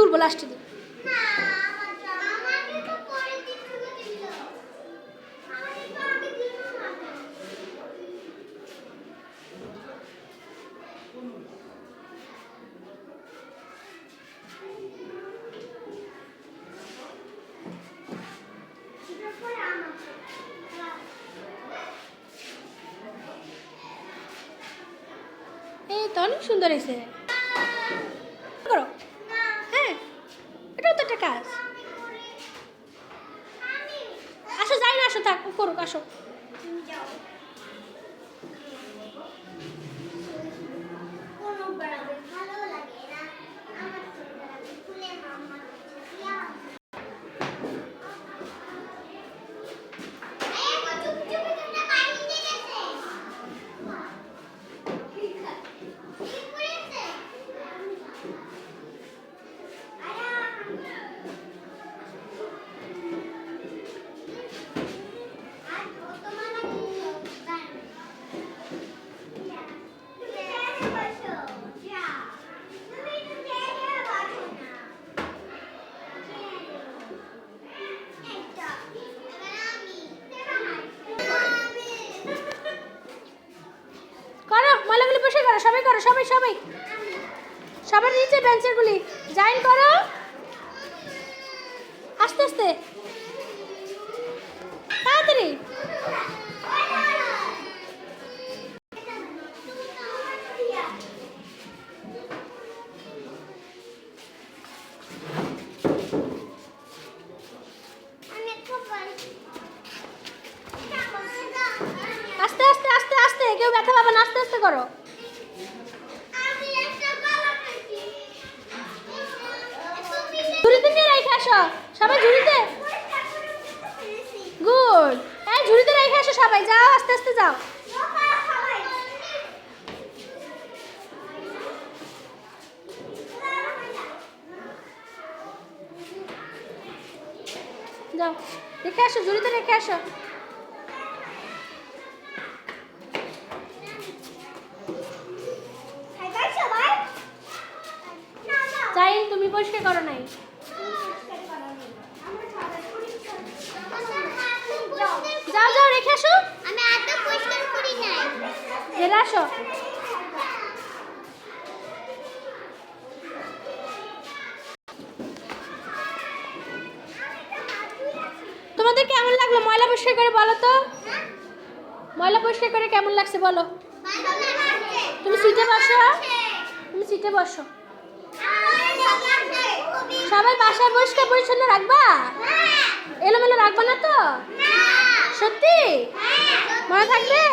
খুলবো লাস্টে দিন। এই তো অনেক সুন্দর হয়েছে। করো। হ্যাঁ, এটাও তো একটা কাজ। আসো, যাই না, আসো, থাক, করুক, আসো। সবাই করো, সবাই সবাই সবার নিচে বেঞ্চেরগুলি জয়েন করো, আস্তে আস্তে, তাড়াতাড়ি। আস্তে আস্তে আস্তে আস্তে, কেউ ব্যথা পাবে না, আস্তে আস্তে করো। ঝুড়িতে নিয়ে রেখে আসো সবাই, ঝুড়িতে। গুড, এই ঝুড়িতে রেখে আসো সবাই, যাও আস্তে আস্তে যাও। যাও, রেখে আসো, ঝুড়িতে রেখে আসো। চাই তুমি পরিষ্কার করো নাই? যাও যাও, রেখে আসো। আমি এত পরিষ্কার করি নাই। জেলে আসো। তোমাদের কেমন লাগলো ময়লা পরিষ্কার করে বলো তো? ময়লা পরিষ্কার করে কেমন লাগছে বলো? তুমি সিটে বসো, তুমি সিটে বসো। সবাই বাসায় পরিষ্কার পরিচ্ছন্ন রাখবা? এলোমেলো রাখবা না তো? সত্যি মনে থাকবে?